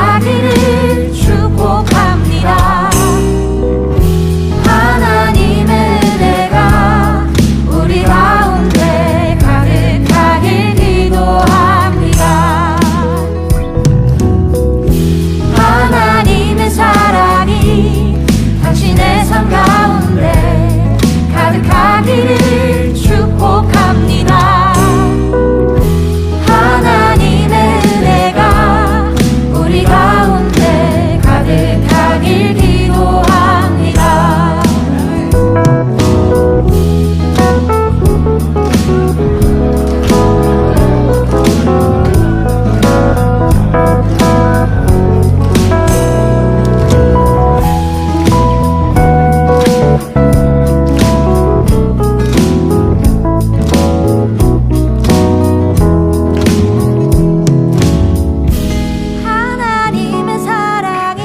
가득하기를 축복합니다. 하나님의 은혜가 우리 가운데 가득하길 기도합니다. 하나님의 사랑이 당신의 삶 가운데 가득하기를 축복합니다. 하나님의 은혜가 우리 가운데 가득하길 기도합니다. 하나님의 사랑이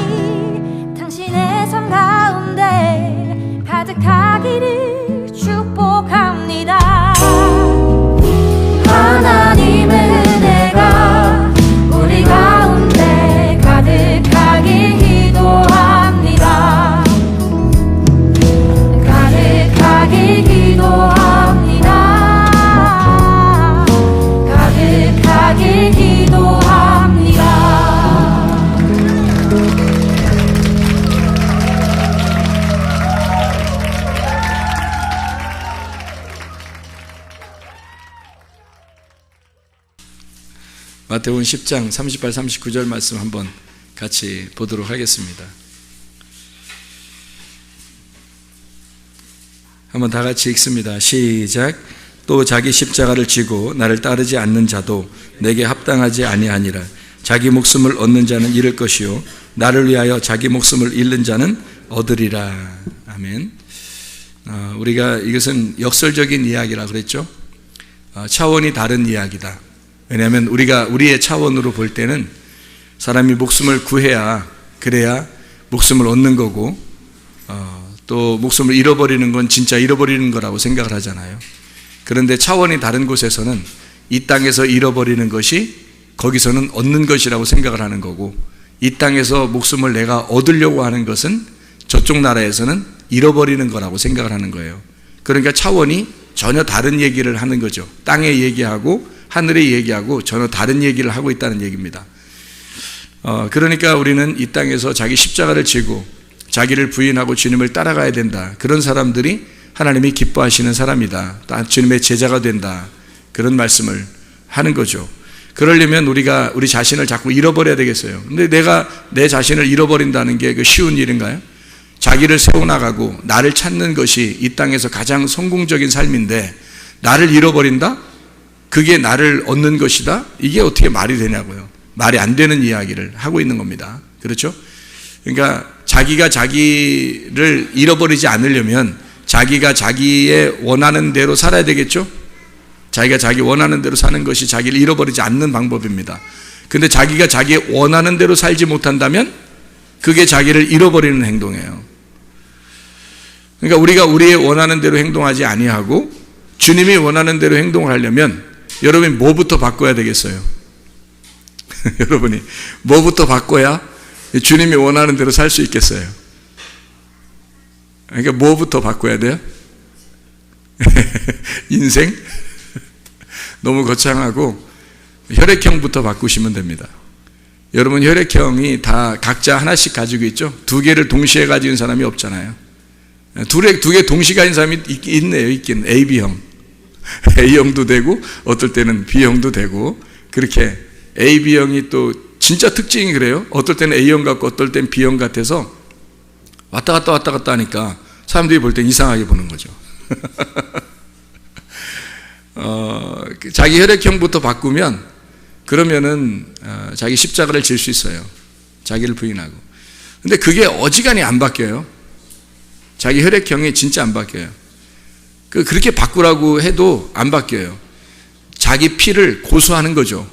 당신의 삶 가운데 가득하기를 축복합니다. 하나님의 은혜가 우리 가운데 가득하길 기도합니다. 가득하길 기도합니다. 가득하길 기도합니다. 마태복음 10장 38, 39절 말씀 한번 같이 보도록 하겠습니다. 한번 다 같이 읽습니다. 시작. 또 자기 십자가를 지고 나를 따르지 않는 자도 내게 합당하지 아니하니라. 자기 목숨을 얻는 자는 잃을 것이요 나를 위하여 자기 목숨을 잃는 자는 얻으리라. 아멘. 우리가 이것은 역설적인 이야기라 그랬죠. 차원이 다른 이야기다. 왜냐하면 우리가 우리의 차원으로 볼 때는 사람이 목숨을 구해야 그래야 목숨을 얻는 거고 또 목숨을 잃어버리는 건 진짜 잃어버리는 거라고 생각을 하잖아요. 그런데 차원이 다른 곳에서는 이 땅에서 잃어버리는 것이 거기서는 얻는 것이라고 생각을 하는 거고, 이 땅에서 목숨을 내가 얻으려고 하는 것은 저쪽 나라에서는 잃어버리는 거라고 생각을 하는 거예요. 그러니까 차원이 전혀 다른 얘기를 하는 거죠. 땅의 얘기하고 하늘의 얘기하고 전혀 다른 얘기를 하고 있다는 얘기입니다. 그러니까 우리는 이 땅에서 자기 십자가를 지고 자기를 부인하고 주님을 따라가야 된다. 그런 사람들이 하나님이 기뻐하시는 사람이다. 주님의 제자가 된다. 그런 말씀을 하는 거죠. 그러려면 우리가 우리 자신을 자꾸 잃어버려야 되겠어요. 근데 내가 내 자신을 잃어버린다는 게 그 쉬운 일인가요? 자기를 세워나가고 나를 찾는 것이 이 땅에서 가장 성공적인 삶인데 나를 잃어버린다? 그게 나를 얻는 것이다? 이게 어떻게 말이 되냐고요. 말이 안 되는 이야기를 하고 있는 겁니다. 그렇죠? 그러니까 자기가 자기를 잃어버리지 않으려면 자기가 자기의 원하는 대로 살아야 되겠죠? 자기가 자기 원하는 대로 사는 것이 자기를 잃어버리지 않는 방법입니다. 근데 자기가 자기의 원하는 대로 살지 못한다면 그게 자기를 잃어버리는 행동이에요. 그러니까 우리가 우리의 원하는 대로 행동하지 아니하고 주님이 원하는 대로 행동을 하려면 여러분이 뭐부터 바꿔야 되겠어요? 여러분이 뭐부터 바꿔야 주님이 원하는 대로 살 수 있겠어요? 그러니까 뭐부터 바꿔야 돼요? 인생? 너무 거창하고 혈액형부터 바꾸시면 됩니다. 여러분 혈액형이 다 각자 하나씩 가지고 있죠? 두 개를 동시에 가진 사람이 없잖아요. 두 개 동시에 가진 사람이 있네요. 있긴 AB형. A형도 되고 어떨 때는 B형도 되고, 그렇게 AB형이 또 진짜 특징이 그래요. 어떨 때는 A형 같고 어떨 때는 B형 같아서 왔다 갔다 하니까 사람들이 볼 땐 이상하게 보는 거죠. 자기 혈액형부터 바꾸면 그러면은 자기 십자가를 질 수 있어요. 자기를 부인하고. 근데 그게 어지간히 안 바뀌어요. 자기 혈액형이 진짜 안 바뀌어요. 그렇게 바꾸라고 해도 안 바뀌어요. 자기 피를 고수하는 거죠.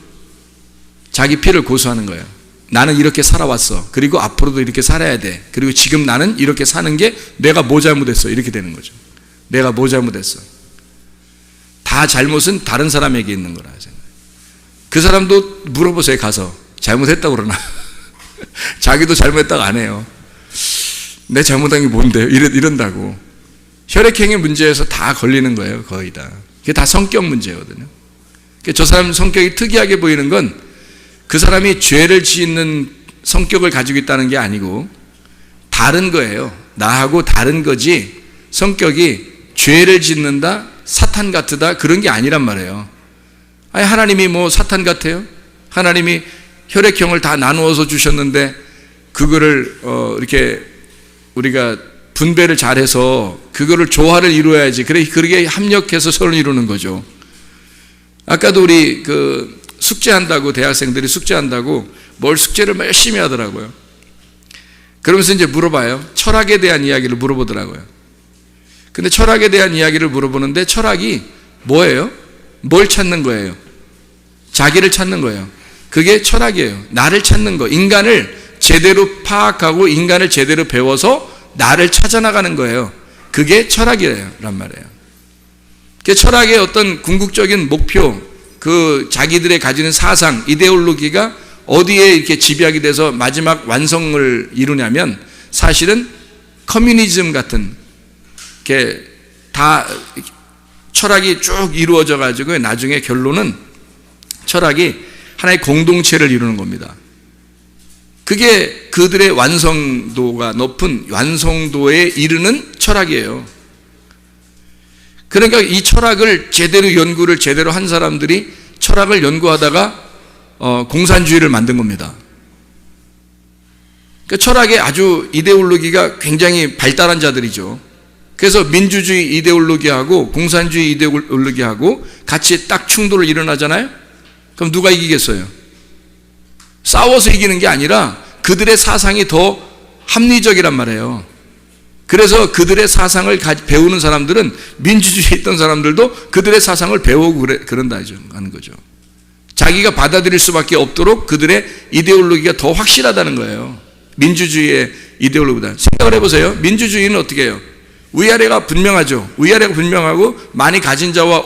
자기 피를 고수하는 거예요. 나는 이렇게 살아왔어. 그리고 앞으로도 이렇게 살아야 돼. 그리고 지금 나는 이렇게 사는 게 내가 뭐 잘못했어. 이렇게 되는 거죠. 내가 뭐 잘못했어. 다 잘못은 다른 사람에게 있는 거라 생각해요. 그 사람도 물어보세요. 가서 잘못했다고 그러나. 자기도 잘못했다고 안 해요. 내 잘못한 게 뭔데요? 이런다고. 혈액형의 문제에서 다 걸리는 거예요, 거의 다. 그게 다 성격 문제거든요. 저 사람 성격이 특이하게 보이는 건 그 사람이 죄를 짓는 성격을 가지고 있다는 게 아니고 다른 거예요. 나하고 다른 거지 성격이 죄를 짓는다, 사탄 같으다 그런 게 아니란 말이에요. 아니 하나님이 뭐 사탄 같아요? 하나님이 혈액형을 다 나누어서 주셨는데 그거를 이렇게 우리가 분배를 잘해서 그거를 조화를 이루어야지. 그렇게 합력해서 서로 이루는 거죠. 아까도 우리 숙제한다고 대학생들이 숙제한다고 뭘 숙제를 열심히 하더라고요. 그러면서 이제 물어봐요. 철학에 대한 이야기를 물어보더라고요. 근데 철학에 대한 이야기를 물어보는데 철학이 뭐예요? 뭘 찾는 거예요? 자기를 찾는 거예요. 그게 철학이에요. 나를 찾는 거. 인간을 제대로 파악하고 인간을 제대로 배워서 나를 찾아나가는 거예요. 그게 철학이란 말이에요. 철학의 어떤 궁극적인 목표, 자기들의 가지는 사상, 이데올로기가 어디에 이렇게 집약이 돼서 마지막 완성을 이루냐면 사실은 커뮤니즘 같은 게 다 철학이 쭉 이루어져 가지고 나중에 결론은 철학이 하나의 공동체를 이루는 겁니다. 그게 그들의 완성도가 높은 완성도에 이르는 철학이에요. 그러니까 이 철학을 제대로 연구를 제대로 한 사람들이 철학을 연구하다가 공산주의를 만든 겁니다. 그러니까 철학의 아주 이데올로기가 굉장히 발달한 자들이죠. 그래서 민주주의 이데올로기하고 공산주의 이데올로기하고 같이 딱 충돌을 일어나잖아요. 그럼 누가 이기겠어요? 싸워서 이기는 게 아니라 그들의 사상이 더 합리적이란 말이에요. 그래서 그들의 사상을 배우는 사람들은 민주주의에 있던 사람들도 그들의 사상을 배우고 그런다 하는 거죠. 자기가 받아들일 수밖에 없도록 그들의 이데올로기가 더 확실하다는 거예요. 민주주의의 이데올로기보다. 생각을 해보세요. 민주주의는 어떻게 해요? 위아래가 분명하죠. 위아래가 분명하고 많이 가진 자와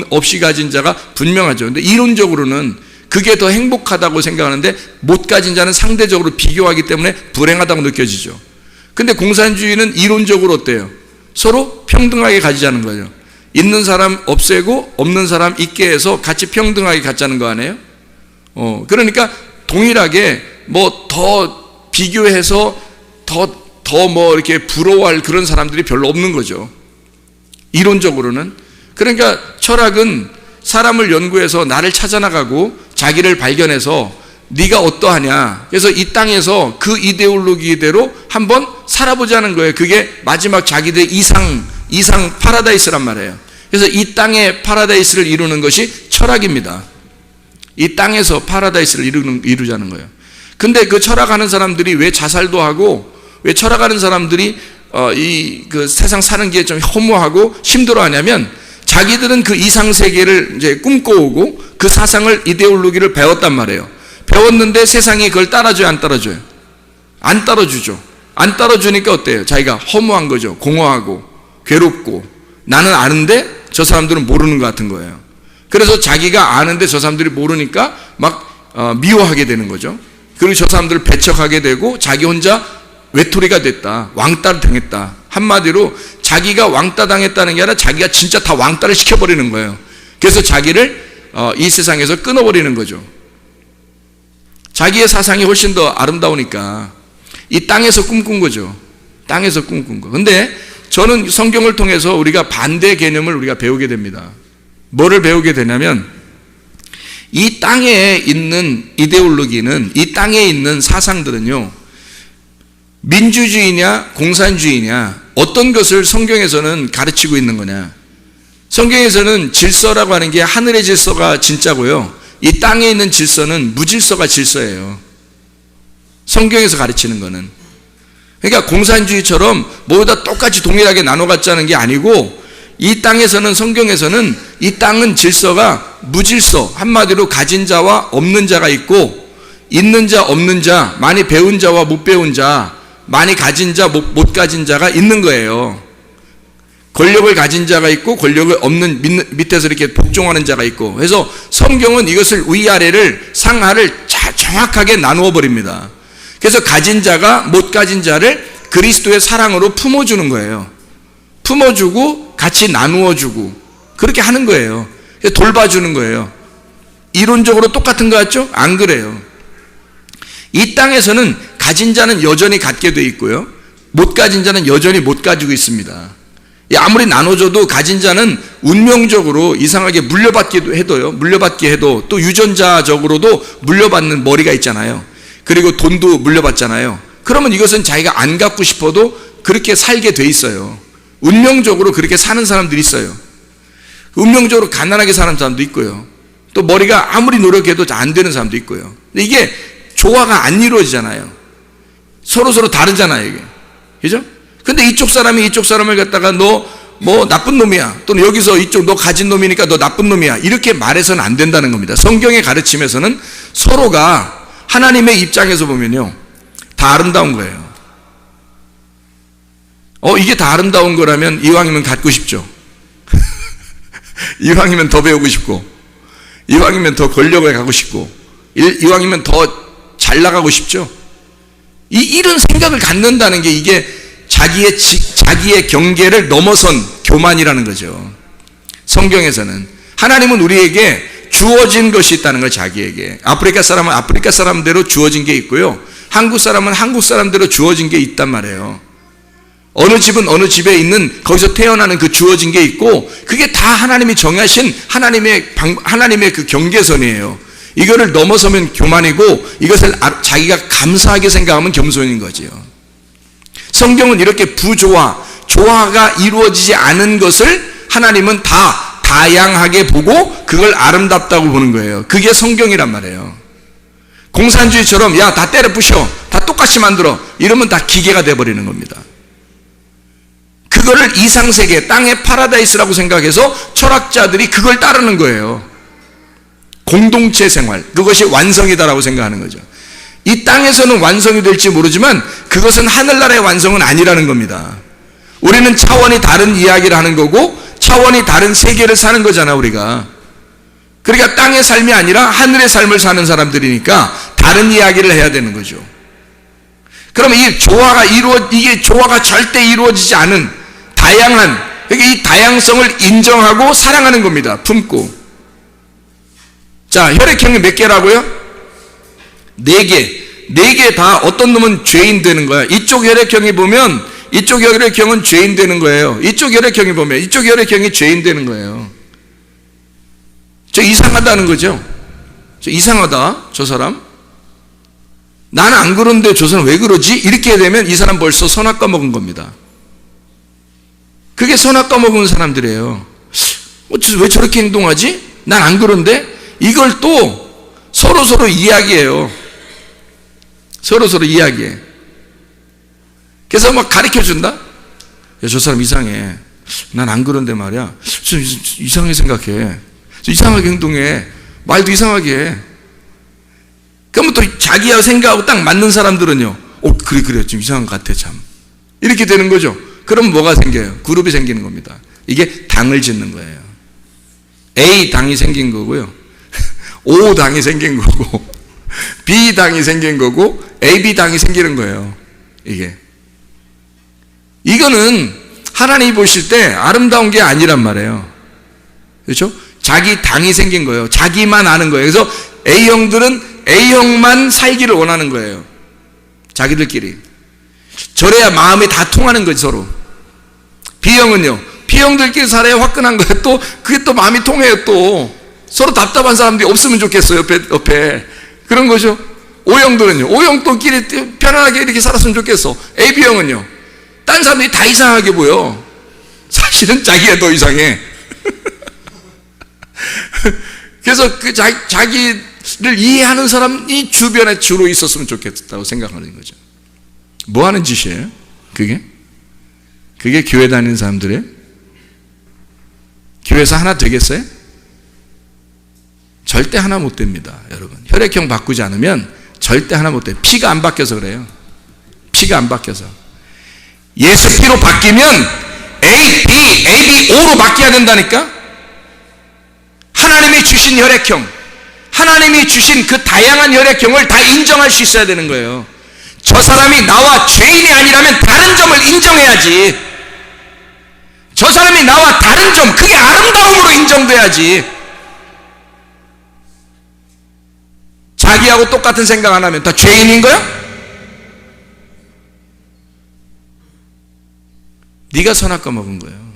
없이 가진 자가 분명하죠. 근데 이론적으로는 그게 더 행복하다고 생각하는데 못 가진 자는 상대적으로 비교하기 때문에 불행하다고 느껴지죠. 근데 공산주의는 이론적으로 어때요? 서로 평등하게 가지자는 거죠. 있는 사람 없애고 없는 사람 있게 해서 같이 평등하게 갖자는 거 아니에요? 그러니까 동일하게 뭐 더 비교해서 더 뭐 이렇게 부러워할 그런 사람들이 별로 없는 거죠. 이론적으로는. 그러니까 철학은 사람을 연구해서 나를 찾아나가고 자기를 발견해서 네가 어떠하냐. 그래서 이 땅에서 그 이데올로기대로 한번 살아보자는 거예요. 그게 마지막 자기들의 이상 파라다이스란 말이에요. 그래서 이 땅의 파라다이스를 이루는 것이 철학입니다. 이 땅에서 파라다이스를 이루자는 거예요. 근데 그 철학하는 사람들이 왜 자살도 하고 왜 철학하는 사람들이 그 세상 사는 게 좀 허무하고 힘들어하냐면 자기들은 그 이상 세계를 이제 꿈꿔오고 그 사상을 이데올로기를 배웠단 말이에요. 배웠는데 세상이 그걸 따라줘요, 안 따라줘요? 안 따라주죠. 안 따라주니까 어때요? 자기가 허무한 거죠. 공허하고 괴롭고 나는 아는데 저 사람들은 모르는 것 같은 거예요. 그래서 자기가 아는데 저 사람들이 모르니까 막 미워하게 되는 거죠. 그리고 저 사람들을 배척하게 되고 자기 혼자 외톨이가 됐다. 왕따를 당했다. 한마디로 자기가 왕따 당했다는 게 아니라 자기가 진짜 다 왕따를 시켜버리는 거예요. 그래서 자기를 이 세상에서 끊어버리는 거죠. 자기의 사상이 훨씬 더 아름다우니까 이 땅에서 꿈꾼 거죠. 땅에서 꿈꾼 거. 근데 저는 성경을 통해서 우리가 반대 개념을 우리가 배우게 됩니다. 뭐를 배우게 되냐면 이 땅에 있는 이데올로기는 이 땅에 있는 사상들은요. 민주주의냐 공산주의냐 어떤 것을 성경에서는 가르치고 있는 거냐. 성경에서는 질서라고 하는 게 하늘의 질서가 진짜고요. 이 땅에 있는 질서는 무질서가 질서예요. 성경에서 가르치는 거는. 그러니까 공산주의처럼 모두 다 똑같이 동일하게 나눠 갖자는 게 아니고 이 땅에서는 성경에서는 이 땅은 질서가 무질서, 한마디로 가진 자와 없는 자가 있고 있는 자 없는 자, 많이 배운 자와 못 배운 자, 많이 가진 자 못 가진 자가 있는 거예요. 권력을 가진 자가 있고 권력을 없는 밑에서 이렇게 복종하는 자가 있고. 그래서 성경은 이것을 위아래를 상하를 정확하게 나누어 버립니다. 그래서 가진 자가 못 가진 자를 그리스도의 사랑으로 품어주는 거예요. 품어주고 같이 나누어주고 그렇게 하는 거예요. 돌봐주는 거예요. 이론적으로 똑같은 것 같죠? 안 그래요. 이 땅에서는 가진 자는 여전히 갖게 돼 있고요, 못 가진 자는 여전히 못 가지고 있습니다. 아무리 나눠줘도 가진 자는 운명적으로 이상하게 물려받게 해도 또 유전자적으로도 물려받는 머리가 있잖아요. 그리고 돈도 물려받잖아요. 그러면 이것은 자기가 안 갖고 싶어도 그렇게 살게 돼 있어요. 운명적으로 그렇게 사는 사람들이 있어요. 운명적으로 가난하게 사는 사람도 있고요, 또 머리가 아무리 노력해도 안 되는 사람도 있고요. 근데 이게 조화가 안 이루어지잖아요. 서로 다르잖아요, 이게. 그죠? 근데 이쪽 사람이 이쪽 사람을 갖다가 너 뭐 나쁜 놈이야, 또는 여기서 이쪽 너 가진 놈이니까 너 나쁜 놈이야, 이렇게 말해서는 안 된다는 겁니다. 성경의 가르침에서는 서로가 하나님의 입장에서 보면요, 다 아름다운 거예요. 이게 다 아름다운 거라면 이왕이면 갖고 싶죠. 이왕이면 더 배우고 싶고, 이왕이면 더 권력을 갖고 싶고, 이왕이면 더 잘 나가고 싶죠. 이런 생각을 갖는다는 게 이게 자기의 경계를 넘어선 교만이라는 거죠. 성경에서는 하나님은 우리에게 주어진 것이 있다는 걸, 자기에게. 아프리카 사람은 아프리카 사람대로 주어진 게 있고요, 한국 사람은 한국 사람대로 주어진 게 있단 말이에요. 어느 집은 어느 집에 있는, 거기서 태어나는 그 주어진 게 있고, 그게 다 하나님이 정하신 하나님의 그 경계선이에요. 이거를 넘어서면 교만이고, 이것을 자기가 감사하게 생각하면 겸손인 거지요. 성경은 이렇게 조화가 이루어지지 않은 것을 하나님은 다 다양하게 보고 그걸 아름답다고 보는 거예요. 그게 성경이란 말이에요. 공산주의처럼 야 다 때려 부셔, 다 똑같이 만들어, 이러면 다 기계가 돼버리는 겁니다. 그거를 이상세계, 땅의 파라다이스라고 생각해서 철학자들이 그걸 따르는 거예요. 공동체 생활, 그것이 완성이다라고 생각하는 거죠. 이 땅에서는 완성이 될지 모르지만 그것은 하늘나라의 완성은 아니라는 겁니다. 우리는 차원이 다른 이야기를 하는 거고, 차원이 다른 세계를 사는 거잖아, 우리가. 그러니까 땅의 삶이 아니라 하늘의 삶을 사는 사람들이니까 다른 이야기를 해야 되는 거죠. 그러면 이게 조화가 절대 이루어지지 않은 다양한, 그러니까 이 다양성을 인정하고 사랑하는 겁니다. 품고. 자, 혈액형이 몇 개라고요? 4개. 4개 다 어떤 놈은 죄인 되는 거야. 이쪽 혈액형이 보면 이쪽 혈액형은 죄인 되는 거예요. 이쪽 혈액형이 보면 이쪽 혈액형이 죄인 되는 거예요. 저 이상하다는 거죠. 저 이상하다, 저 사람. 나는 안 그런데 저 사람 왜 그러지? 이렇게 되면 이 사람 벌써 선악과 먹은 겁니다. 그게 선악과 먹은 사람들이에요. 왜 저렇게 행동하지? 난 안 그런데? 이걸 또 서로 이야기해요. 서로 이야기해. 그래서 막 가르쳐 준다? 야, 저 사람 이상해. 난 안 그런데 말이야. 좀 이상하게 생각해. 좀 이상하게 행동해. 말도 이상하게 해. 그러면 또 자기하고 생각하고 딱 맞는 사람들은요, 그래, 좀 이상한 것 같아, 참. 이렇게 되는 거죠. 그럼 뭐가 생겨요? 그룹이 생기는 겁니다. 이게 당을 짓는 거예요. A 당이 생긴 거고요, O 당이 생긴 거고, B 당이 생긴 거고, AB 당이 생기는 거예요. 이거는 하나님이 보실 때 아름다운 게 아니란 말이에요. 그렇죠? 자기 당이 생긴 거예요. 자기만 아는 거예요. 그래서 A형들은 A형만 살기를 원하는 거예요. 자기들끼리. 저래야 마음이 다 통하는 거지, 서로. B형은요, B형들끼리 살아야 화끈한 거예요. 또 그게 또 마음이 통해요. 또 서로 답답한 사람들이 없으면 좋겠어요, 옆에. 그런 거죠. O형들은요, O형들끼리 편안하게 이렇게 살았으면 좋겠어. AB형은요, 딴 사람들이 다 이상하게 보여. 사실은 자기가 더 이상해. 그래서 그 자기를 이해하는 사람이 주변에 주로 있었으면 좋겠다고 생각하는 거죠. 뭐 하는 짓이에요? 그게 교회 다니는 사람들이에요? 교회에서 하나 되겠어요? 절대 하나 못 됩니다, 여러분. 혈액형 바꾸지 않으면 절대 하나 못 돼요. 피가 안 바뀌어서 그래요. 피가 안 바뀌어서. 예수 피로 바뀌면 A, B, AB, O로 바뀌어야 된다니까? 하나님이 주신 혈액형, 하나님이 주신 그 다양한 혈액형을 다 인정할 수 있어야 되는 거예요. 저 사람이 나와 죄인이 아니라면 다른 점을 인정해야지. 저 사람이 나와 다른 점, 그게 아름다움으로 인정돼야지. 자기하고 똑같은 생각 안 하면 다 죄인인 거야? 네가 선악과 먹은 거예요.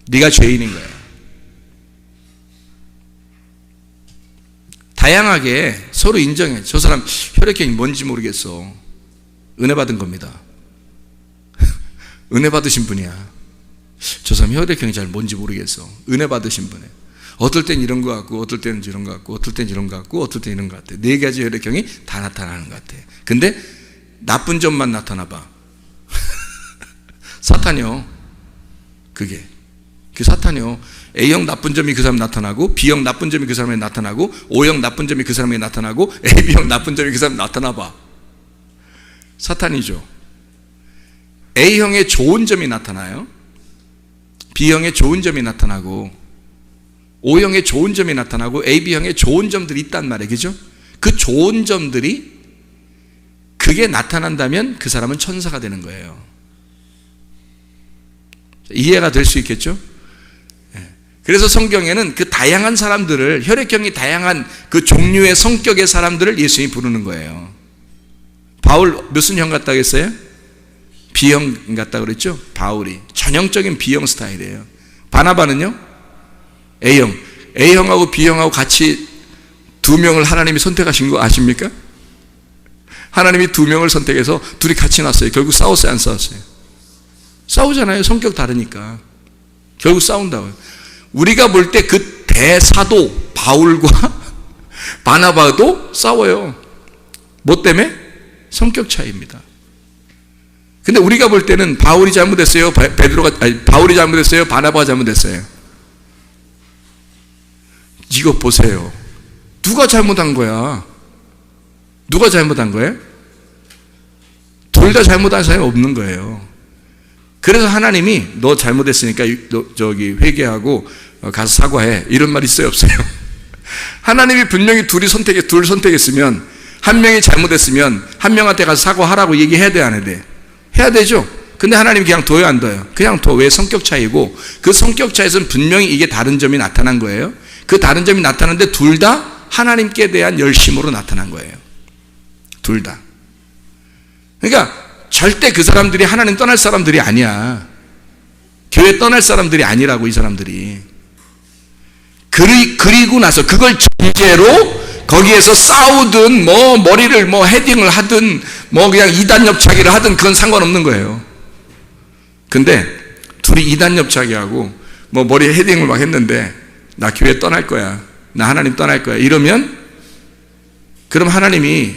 네가 죄인인 거야. 다양하게 서로 인정해. 저 사람 혈액형이 뭔지 모르겠어. 은혜 받은 겁니다. 은혜 받으신 분이야. 저 사람 혈액형이 잘 뭔지 모르겠어. 은혜 받으신 분이에요. 어떨 땐 이런 것 같고, 어떨 때는 이런 것 같고, 어떨 땐 이런 것 같고, 어떨 땐 이런 것 같아. 4가지 혈액형이 다 나타나는 것 같아. 근데 나쁜 점만 나타나 봐. 사탄이요. 그게 사탄이요. A형 나쁜 점이 그 사람에 나타나고, B형 나쁜 점이 그 사람에 나타나고, O형 나쁜 점이 그 사람에 나타나고, AB형 나쁜 점이 그 사람에 나타나 봐. 사탄이죠. A형의 좋은 점이 나타나요. B형의 좋은 점이 나타나고, O형의 좋은 점이 나타나고, AB형의 좋은 점들이 있단 말이에요. 그죠? 그 좋은 점들이 그게 나타난다면 그 사람은 천사가 되는 거예요. 이해가 될 수 있겠죠? 그래서 성경에는 그 다양한 사람들을, 혈액형이 다양한 그 종류의 성격의 사람들을 예수님이 부르는 거예요. 바울 무슨 형 같다고 했어요? B형 같다고 그랬죠? 바울이 전형적인 B형 스타일이에요. 바나바는요? A형. A형하고 B형하고 같이 2명을 하나님이 선택하신 거 아십니까? 하나님이 2명을 선택해서 둘이 같이 났어요. 결국 싸웠어요, 안 싸웠어요? 싸우잖아요. 성격 다르니까. 결국 싸운다고요. 우리가 볼 때 그 대사도 바울과 바나바도 싸워요. 뭐 때문에? 성격 차이입니다. 근데 우리가 볼 때는 바울이 잘못했어요? 바울이 잘못했어요? 바나바가 잘못했어요? 이거 보세요. 누가 잘못한 거야? 누가 잘못한 거예요? 둘 다 잘못한 사람이 없는 거예요. 그래서 하나님이 너 잘못했으니까 저기 회개하고 가서 사과해, 이런 말 있어요, 없어요? 하나님이 분명히 둘 선택했으면, 한 명이 잘못했으면 한 명한테 가서 사과하라고 얘기해야 돼, 안 해야 돼? 해야 되죠. 근데 하나님이 그냥 둬요, 안 둬요? 그냥 둬. 왜? 성격 차이고, 그 성격 차이에서는 분명히 이게 다른 점이 나타난 거예요. 그 다른 점이 나타났는데 둘 다 하나님께 대한 열심으로 나타난 거예요. 둘 다. 그러니까 절대 그 사람들이 하나님 떠날 사람들이 아니야. 교회 떠날 사람들이 아니라고, 이 사람들이. 그리고 나서 그걸 전제로 거기에서 싸우든 뭐 머리를 뭐 헤딩을 하든 뭐 그냥 이단 옆차기를 하든 그건 상관없는 거예요. 근데 둘이 이단 옆차기하고 뭐 머리에 헤딩을 막 했는데 나 교회 떠날 거야, 나 하나님 떠날 거야, 이러면 그럼 하나님이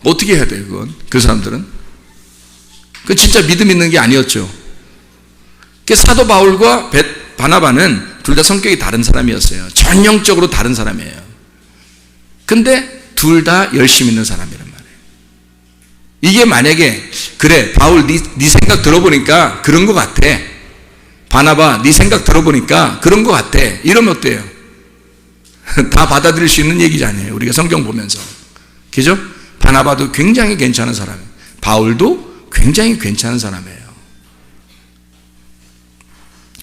어떻게 해야 돼요? 그건 그 사람들은 그 진짜 믿음 있는 게 아니었죠. 그 사도 바울과 바나바는 둘 다 성격이 다른 사람이었어요. 전형적으로 다른 사람이에요. 근데 둘 다 열심 있는 사람이란 말이에요. 이게 만약에 그래 바울 네 생각 들어보니까 그런 것 같아, 바나바 네 생각 들어보니까 그런 것 같아, 이러면 어때요? 다 받아들일 수 있는 얘기지 아니에요. 우리가 성경 보면서. 그죠? 바나바도 굉장히 괜찮은 사람이에요. 바울도 굉장히 괜찮은 사람이에요.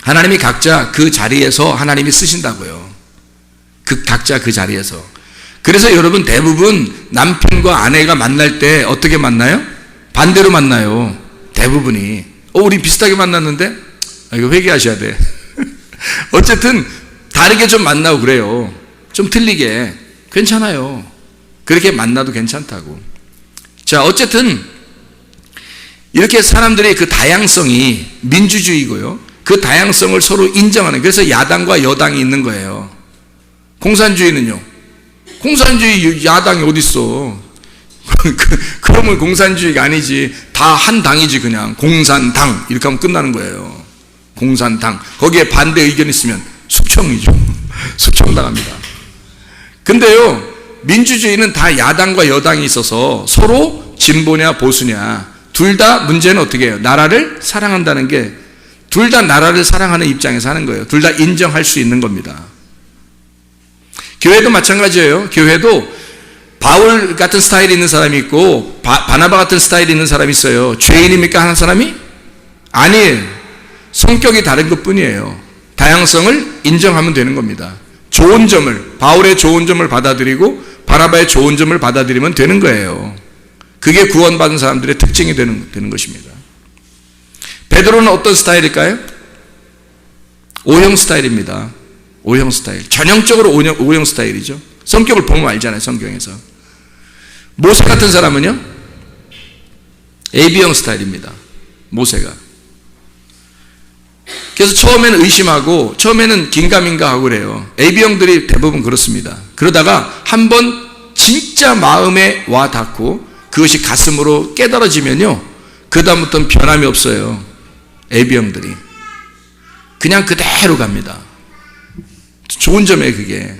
하나님이 각자 그 자리에서 하나님이 쓰신다고요. 각자 그 자리에서. 그래서 여러분 대부분 남편과 아내가 만날 때 어떻게 만나요? 반대로 만나요. 대부분이. 우리 비슷하게 만났는데? 이거 회개하셔야 돼. 어쨌든 다르게 좀 만나고 그래요. 좀 틀리게. 괜찮아요. 그렇게 만나도 괜찮다고. 자, 어쨌든 이렇게 사람들의 그 다양성이 민주주의고요. 그 다양성을 서로 인정하는, 그래서 야당과 여당이 있는 거예요. 공산주의는요? 공산주의 야당이 어딨어? 그러면 공산주의가 아니지. 다 한 당이지. 그냥 공산당 이렇게 하면 끝나는 거예요. 공산당. 거기에 반대 의견 있으면 숙청이죠. 숙청당합니다. 근데요, 민주주의는 다 야당과 여당이 있어서 서로 진보냐 보수냐 둘 다 문제는 어떻게 해요? 나라를 사랑한다는 게, 둘 다 나라를 사랑하는 입장에서 하는 거예요. 둘 다 인정할 수 있는 겁니다. 교회도 마찬가지예요. 교회도 바울 같은 스타일이 있는 사람이 있고 바나바 같은 스타일이 있는 사람이 있어요. 죄인입니까 하는 사람이? 아니에요. 성격이 다른 것뿐이에요. 다양성을 인정하면 되는 겁니다. 좋은 점을, 바울의 좋은 점을 받아들이고 바나바의 좋은 점을 받아들이면 되는 거예요. 그게 구원받은 사람들의 특징이 되는 것입니다. 베드로는 어떤 스타일일까요? O형 스타일입니다. O형 스타일. 전형적으로 O형 스타일이죠. 성격을 보면 알잖아요, 성경에서. 모세 같은 사람은요, AB형 스타일입니다. 모세가. 그래서 처음에는 의심하고, 처음에는 긴가민가 하고 그래요. AB형들이 대부분 그렇습니다. 그러다가 한번 진짜 마음에 와 닿고, 그것이 가슴으로 깨달아지면요, 그다음부터는 변함이 없어요. AB형들이. 그냥 그대로 갑니다. 좋은 점이에요, 그게.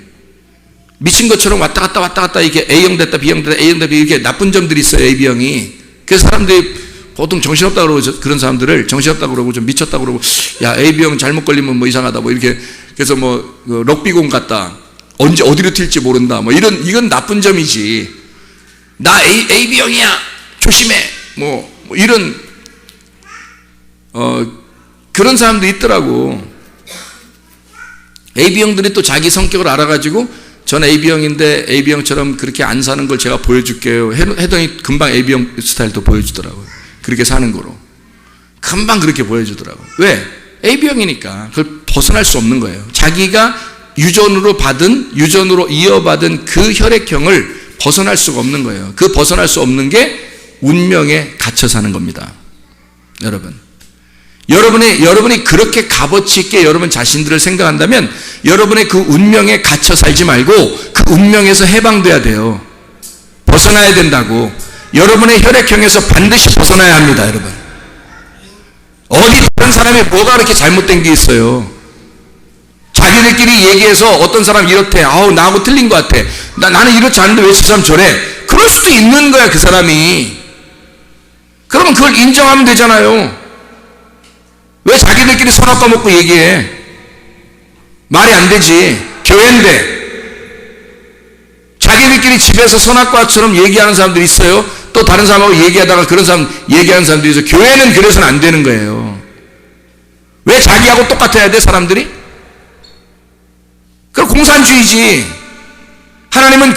미친 것처럼 왔다 갔다 이게 A형 됐다, B형 됐다, A형 됐다, 이렇게 나쁜 점들이 있어요, AB형이. 그래서 사람들이 보통 정신없다고 그러고, 그런 사람들을 정신없다고 그러고, 좀 미쳤다고 그러고, 야, AB형 잘못 걸리면 뭐 이상하다, 뭐 이렇게. 그래서 뭐, 럭비공 같다. 언제, 어디로 튈지 모른다. 뭐 이건 나쁜 점이지. 나 AB형이야. 조심해. 뭐 이런, 그런 사람도 있더라고. AB형들이 또 자기 성격을 알아가지고 전 AB형인데 AB형처럼 그렇게 안 사는 걸 제가 보여줄게요. 해더니 금방 AB형 스타일도 보여주더라고요. 그렇게 사는 거로. 금방 그렇게 보여주더라고요. 왜? AB형이니까 그걸 벗어날 수 없는 거예요. 자기가 유전으로 이어받은 그 혈액형을 벗어날 수가 없는 거예요. 그 벗어날 수 없는 게 운명에 갇혀 사는 겁니다. 여러분이 그렇게 값어치 있게 여러분 자신들을 생각한다면 여러분의 그 운명에 갇혀 살지 말고 그 운명에서 해방돼야 돼요. 벗어나야 된다고. 여러분의 혈액형에서 반드시 벗어나야 합니다, 여러분. 어디 다른 사람이 뭐가 그렇게 잘못된 게 있어요. 자기들끼리 얘기해서 어떤 사람 이렇대. 아우, 나하고 틀린 것 같아. 나는 이렇지 않은데 왜 저 사람 저래? 그럴 수도 있는 거야, 그 사람이. 그러면 그걸 인정하면 되잖아요. 왜 자기들끼리 선악과 먹고 얘기해? 말이 안 되지. 교회인데. 자기들끼리 집에서 선악과처럼 얘기하는 사람들이 있어요. 또 다른 사람하고 얘기하다가 그런 사람 얘기하는 사람들이 있어요. 교회는 그래서는 안 되는 거예요. 왜 자기하고 똑같아야 돼, 사람들이? 그럼 공산주의지. 하나님은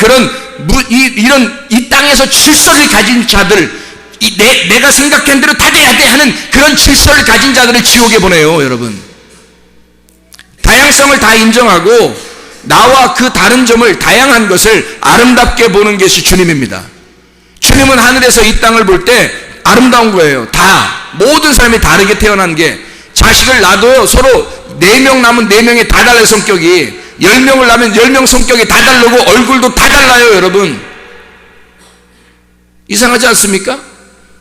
이 땅에서 질서를 가진 자들, 내가 생각한 대로 다 돼야 돼 하는 그런 질서를 가진 자들을 지옥에 보내요, 여러분. 다양성을 다 인정하고 나와 그 다른 점을, 다양한 것을 아름답게 보는 것이 주님입니다. 주님은 하늘에서 이 땅을 볼 때 아름다운 거예요. 모든 사람이 다르게 태어난 게. 자식을 낳아도 서로 4명 낳으면 4명이 다 달라요, 성격이. 10명을 낳으면 10명 성격이 다 다르고 얼굴도 다 달라요, 여러분. 이상하지 않습니까?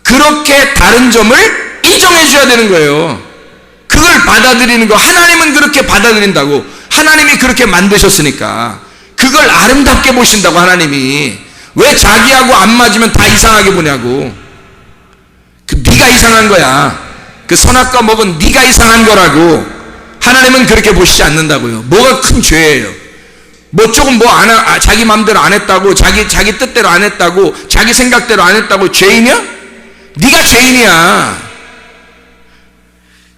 그렇게 다른 점을 인정해 줘야 되는 거예요. 그걸 받아들이는 거. 하나님은 그렇게 받아들인다고. 하나님이 그렇게 만드셨으니까. 그걸 아름답게 보신다고, 하나님이. 왜 자기하고 안 맞으면 다 이상하게 보냐고. 네가 이상한 거야. 그 선악과 먹은 네가 이상한 거라고. 하나님은 그렇게 보시지 않는다고요. 뭐가 큰 죄예요. 뭐 조금 자기 마음대로 안 했다고, 자기 뜻대로 안 했다고, 자기 생각대로 안 했다고 죄인이야? 네가 죄인이야.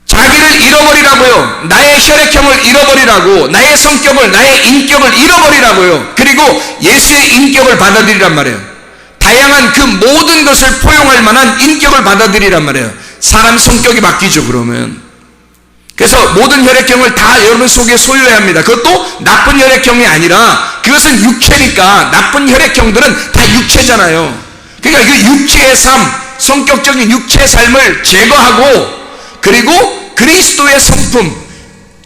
자기를 잃어버리라고요. 나의 혈액형을 잃어버리라고. 나의 성격을, 나의 인격을 잃어버리라고요. 그리고 예수의 인격을 받아들이란 말이에요. 다양한 그 모든 것을 포용할 만한 인격을 받아들이란 말이에요. 사람 성격이 바뀌죠, 그러면. 그래서 모든 혈액형을 다 여러분 속에 소유해야 합니다. 그것도 나쁜 혈액형이 아니라 그것은 육체니까. 나쁜 혈액형들은 다 육체잖아요. 그러니까 그 육체의 삶, 성격적인 육체의 삶을 제거하고, 그리고 그리스도의 성품,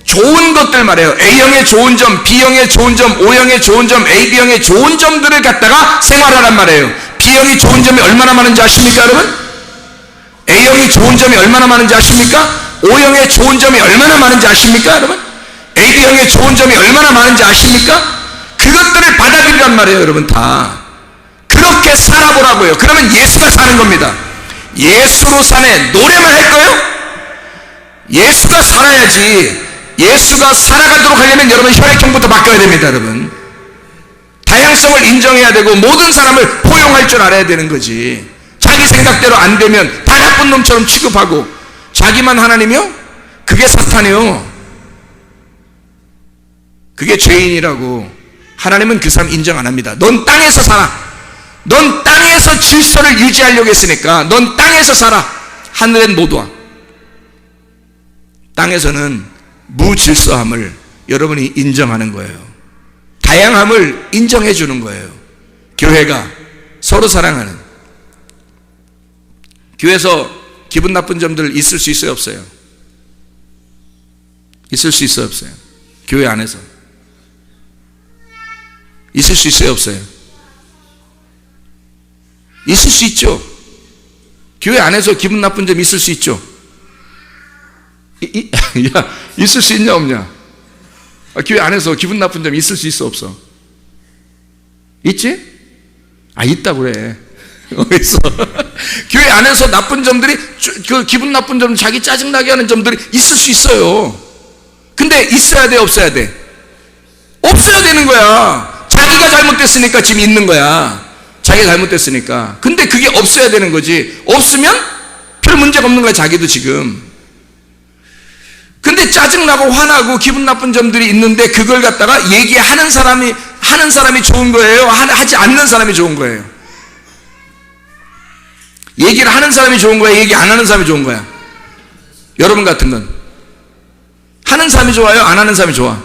좋은 것들 말이에요. A형의 좋은 점, B형의 좋은 점, O형의 좋은 점, AB형의 좋은 점들을 갖다가 생활하란 말이에요. B형이 좋은 점이 얼마나 많은지 아십니까, 여러분? A형이 좋은 점이 얼마나 많은지 아십니까? O형의 좋은 점이 얼마나 많은지 아십니까, 여러분? AB형의 좋은 점이 얼마나 많은지 아십니까? 그것들을 받아들이란 말이에요, 여러분. 다 그렇게 살아보라고요. 그러면 예수가 사는 겁니다. 예수로 사네. 노래만 할 거예요? 예수가 살아야지. 예수가 살아가도록 하려면 여러분 혈액형부터 바꿔야 됩니다, 여러분. 다양성을 인정해야 되고 모든 사람을 포용할 줄 알아야 되는 거지. 자기 생각대로 안 되면 다 나쁜 놈처럼 취급하고 자기만 하나님이요? 그게 사탄이요. 그게 죄인이라고. 하나님은 그 사람 인정 안 합니다. 넌 땅에서 살아. 넌 땅에서 질서를 유지하려고 했으니까 넌 땅에서 살아. 하늘엔 못 와. 땅에서는 무질서함을 여러분이 인정하는 거예요. 다양함을 인정해 주는 거예요. 교회가 서로 사랑하는. 교회에서 기분 나쁜 점들 있을 수 있어요, 없어요? 있을 수 있어요, 없어요? 교회 안에서 있을 수 있어요, 없어요? 있을 수 있죠. 교회 안에서 기분 나쁜 점 있을 수 있죠. 야, 있을 수 있냐 없냐? 교회 안에서 기분 나쁜 점 있을 수 있어 없어? 있지? 있다 그래. 있어. 교회 안에서 나쁜 점들이, 그 기분 나쁜 점, 자기 짜증나게 하는 점들이 있을 수 있어요. 근데 있어야 돼, 없어야 돼? 없어야 되는 거야. 자기가 잘못됐으니까 지금 있는 거야. 자기가 잘못됐으니까. 근데 그게 없어야 되는 거지. 없으면 별 문제가 없는 거야, 자기도 지금. 근데 짜증나고 화나고 기분 나쁜 점들이 있는데 그걸 갖다가 얘기하는 사람이 좋은 거예요? 하지 않는 사람이 좋은 거예요? 얘기를 하는 사람이 좋은 거야? 얘기 안 하는 사람이 좋은 거야? 여러분 같은 건 하는 사람이 좋아요? 안 하는 사람이 좋아?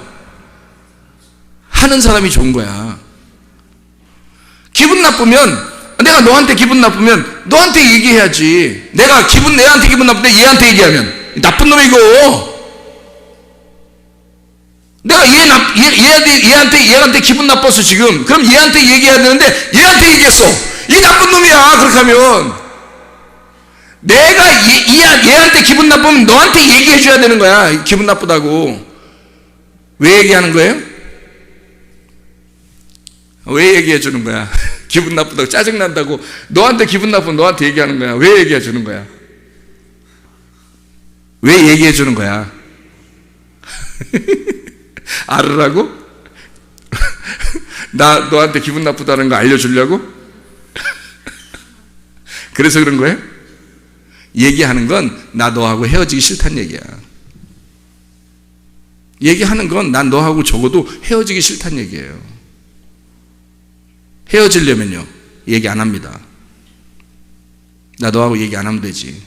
하는 사람이 좋은 거야. 기분 나쁘면, 내가 너한테 기분 나쁘면 너한테 얘기해야지. 내한테 기분 나쁜데 얘한테 얘기하면 나쁜 놈이고, 내가 얘한테 기분 나빴어 지금. 그럼 얘한테 얘기해야 되는데 얘한테 얘기했어. 이 나쁜 놈이야. 그렇게 하면 내가 얘한테 기분 나쁘면 너한테 얘기해 줘야 되는 거야. 기분 나쁘다고. 왜 얘기하는 거예요? 왜 얘기해 주는 거야? 기분 나쁘다고, 짜증난다고 너한테 기분 나쁘면 너한테 얘기하는 거야. 왜 얘기해 주는 거야? 왜 얘기해 주는 거야? 알으라고? 나 너한테 기분 나쁘다는 거 알려주려고? 그래서 그런 거예요? 얘기하는 건 나 너하고 헤어지기 싫다는 얘기야. 얘기하는 건 난 너하고 적어도 헤어지기 싫다는 얘기예요. 헤어지려면요 얘기 안 합니다. 나 너하고 얘기 안 하면 되지.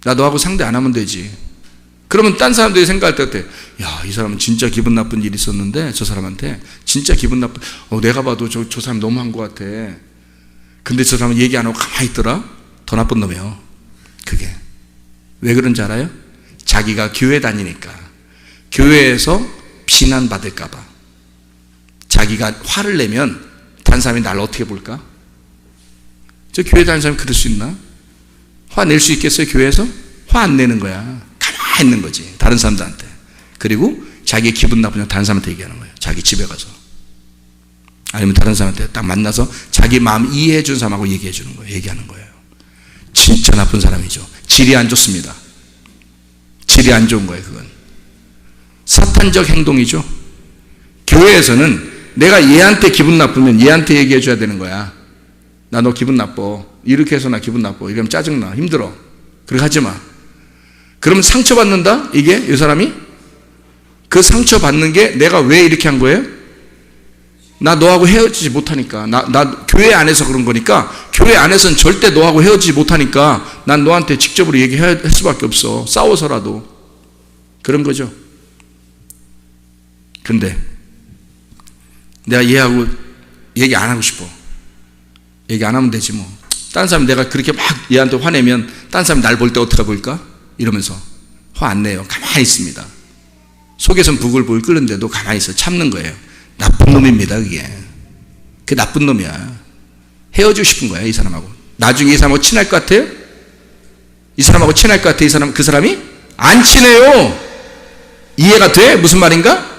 나 너하고 상대 안 하면 되지. 그러면 딴 사람들이 생각할 때 어때? 야, 이 사람은 진짜 기분 나쁜 일이 있었는데 저 사람한테 진짜 기분 나쁜, 내가 봐도 저 사람 너무한 것 같아. 근데 저 사람은 얘기 안 하고 가만히 있더라? 더 나쁜 놈이에요. 그게 왜 그런지 알아요? 자기가 교회 다니니까, 교회에서 비난받을까 봐. 자기가 화를 내면 다른 사람이 나를 어떻게 볼까? 저 교회 다니는 사람이 그럴 수 있나? 화 낼 수 있겠어요? 교회에서? 화 안 내는 거야. 가만히 있는 거지, 다른 사람들한테. 그리고 자기 기분 나쁘면 다른 사람한테 얘기하는 거예요. 자기 집에 가서, 아니면 다른 사람한테 딱 만나서 자기 마음 이해해 준 사람하고 얘기해 주는 거예요. 얘기하는 거예요. 진짜 나쁜 사람이죠. 질이 안 좋습니다. 질이 안 좋은 거예요. 그건 사탄적 행동이죠. 교회에서는 내가 얘한테 기분 나쁘면 얘한테 얘기해 줘야 되는 거야. 나 너 기분 나빠, 이렇게 해서 나 기분 나빠, 이러면 짜증나, 힘들어, 그렇게 하지 마. 그러면 상처받는다? 이게 이 사람이? 그 상처받는 게 내가 왜 이렇게 한 거예요? 나 너하고 헤어지지 못하니까. 나 교회 안에서 그런 거니까. 교회 안에서는 절대 너하고 헤어지지 못하니까 난 너한테 직접으로 얘기할 수밖에 없어. 싸워서라도. 그런 거죠. 근데 내가 얘하고 얘기 안 하고 싶어. 얘기 안 하면 되지 뭐. 딴 사람 내가 그렇게 막 얘한테 화내면 딴 사람 날 볼 때 어떻게 볼까? 이러면서 화 안 내요. 가만히 있습니다. 속에선 부글부글 끓는데도 가만히 있어. 참는 거예요. 나쁜 놈입니다. 그게 나쁜 놈이야. 헤어지고 싶은 거야, 이 사람하고. 나중에 이 사람하고 친할 것 같아요? 이 사람하고 친할 것 같아? 그 사람이? 안 친해요. 이해가 돼? 무슨 말인가?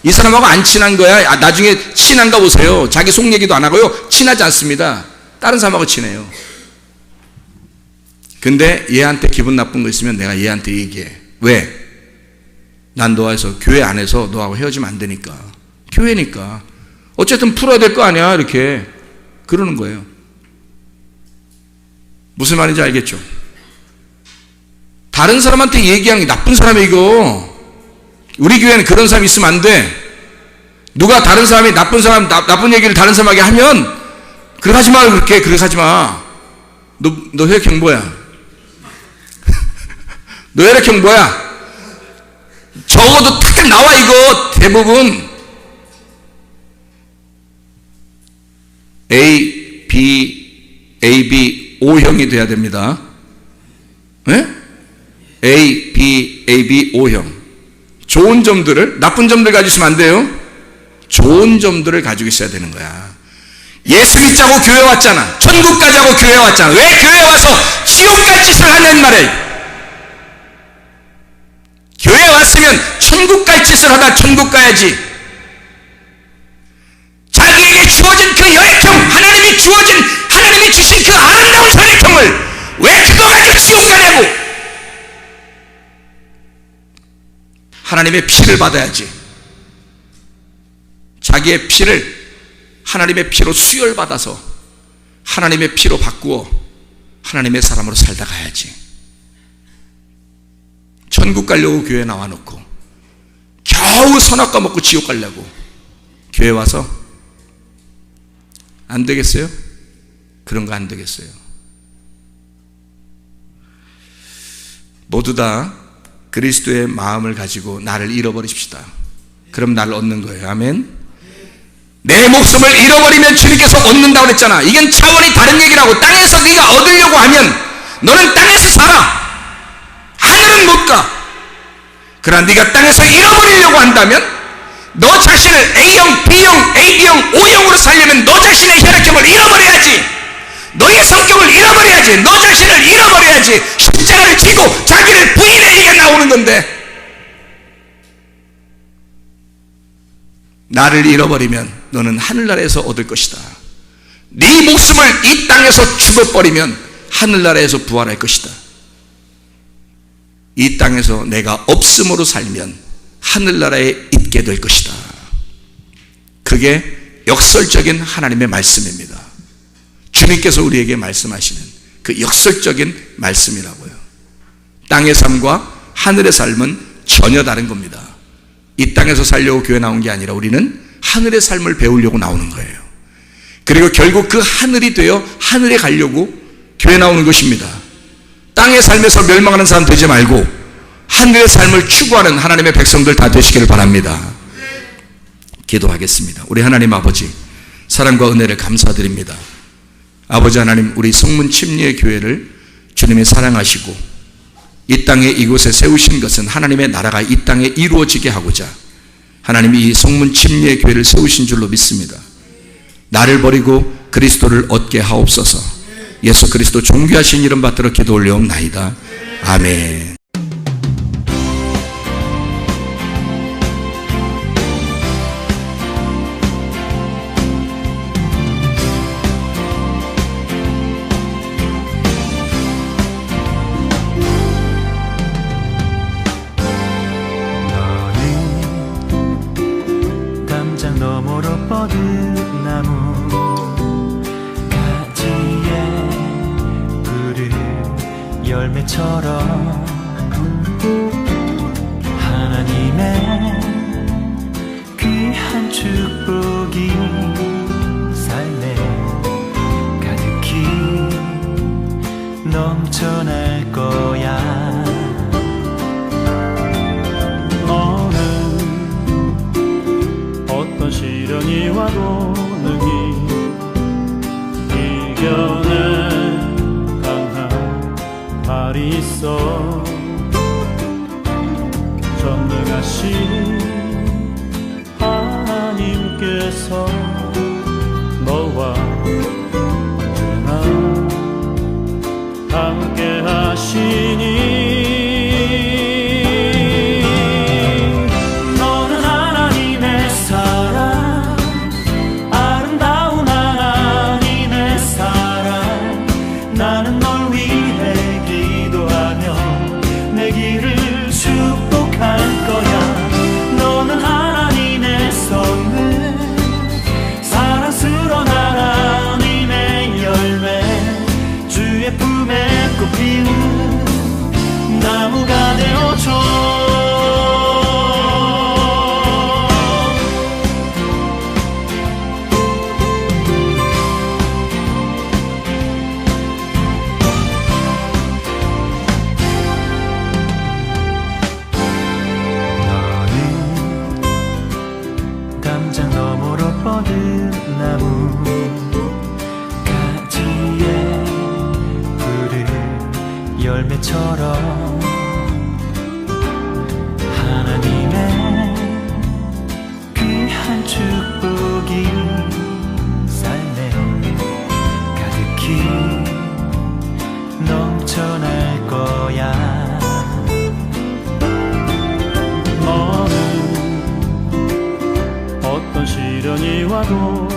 이 사람하고 안 친한 거야. 나중에 친한가 보세요. 자기 속 얘기도 안 하고요, 친하지 않습니다. 다른 사람하고 친해요. 근데 얘한테 기분 나쁜 거 있으면 내가 얘한테 얘기해. 왜? 난 너와서 교회 안에서 너하고 헤어지면 안 되니까. 교회니까. 어쨌든 풀어야 될 거 아니야, 이렇게 그러는 거예요. 무슨 말인지 알겠죠? 다른 사람한테 얘기하는 게 나쁜 사람이고, 우리 교회는 그런 사람이 있으면 안 돼. 누가 다른 사람이 나쁜 얘기를 다른 사람에게 하면 그렇게 하지 마. 그렇게 하지 마. 너 혈액형 뭐야? 너 혈액형 뭐야? 적어도 탁 나와. 이거 대부분 A, B, O형이 돼야 됩니다. 네? A, B, O형. 좋은 점들을, 나쁜 점들 가지고 있으면 안 돼요. 좋은 점들을 가지고 있어야 되는 거야. 예수 믿자고 교회 왔잖아. 천국 가자고 교회 왔잖아. 왜 교회 와서 지옥 갈 짓을 하냐는 말이에요. 교회 왔으면 천국 갈 짓을 하다 천국 가야지. 자기에게 주어진 그 혈액형, 하나님이 주신 그 아름다운 혈액형을 왜 그거 가지고 지옥 가냐고. 하나님의 피를 받아야지. 자기의 피를 하나님의 피로 수혈받아서 하나님의 피로 바꾸어 하나님의 사람으로 살다 가야지. 천국 가려고 교회 나와놓고 겨우 선악과 먹고 지옥 가려고 교회 와서 안 되겠어요? 그런 거 안 되겠어요. 모두 다 그리스도의 마음을 가지고 나를 잃어버리십시다. 그럼 나를 얻는 거예요. 아멘. 내 목숨을 잃어버리면 주님께서 얻는다고 그랬잖아. 이건 차원이 다른 얘기라고. 땅에서 네가 얻으려고 하면 너는 땅에서 살아. 하늘은 못 가. 그러나 네가 땅에서 잃어버리려고 한다면 너 자신을 A형, B형, AB형, O형으로 살려면 너 자신의 혈액형을 잃어버려야지. 너의 성격을 잃어버려야지. 너 자신을 잃어버려야지. 십자가를 지고 자기를 부인해. 이게 나오는 건데, 나를 잃어버리면 너는 하늘나라에서 얻을 것이다. 네 목숨을 이 땅에서 죽어버리면 하늘나라에서 부활할 것이다. 이 땅에서 내가 없음으로 살면 하늘나라에 있게 될 것이다. 그게 역설적인 하나님의 말씀입니다. 주님께서 우리에게 말씀하시는 그 역설적인 말씀이라고요. 땅의 삶과 하늘의 삶은 전혀 다른 겁니다. 이 땅에서 살려고 교회 나온 게 아니라 우리는 하늘의 삶을 배우려고 나오는 거예요. 그리고 결국 그 하늘이 되어 하늘에 가려고 교회 나오는 것입니다. 땅의 삶에서 멸망하는 사람 되지 말고 하늘의 삶을 추구하는 하나님의 백성들 다 되시기를 바랍니다. 기도하겠습니다. 우리 하나님 아버지, 사랑과 은혜를 감사드립니다. 아버지 하나님, 우리 성문 침례의 교회를 주님이 사랑하시고 이 땅에 이곳에 세우신 것은 하나님의 나라가 이 땅에 이루어지게 하고자 하나님이 이 성문 침례의 교회를 세우신 줄로 믿습니다. 나를 버리고 그리스도를 얻게 하옵소서. 예수 그리스도 존귀하신 이름 받들어 기도 올려옵나이다. 아멘. 열매처럼 하나님의 귀한 축복이 삶에 가득히 넘쳐날 거야. 너는 어떤 시련이 와도 능히 이겨내 발이 있어. 전능하신 하나님께서 너와 언제나 함께 하시니 너는 하나님의 사랑, 아름다운 하나님의 사랑. 나는 널 위해 내 길을 축복할 거야. 너는 하나님의 선을 피운 나무가 되어줘. 담장 너머로 뻗은 나무 가지에 푸른 열매처럼 하나님의 귀한 축복이 삶에 가득히 넘쳐날 거야. 너는 어떤 시련이 와도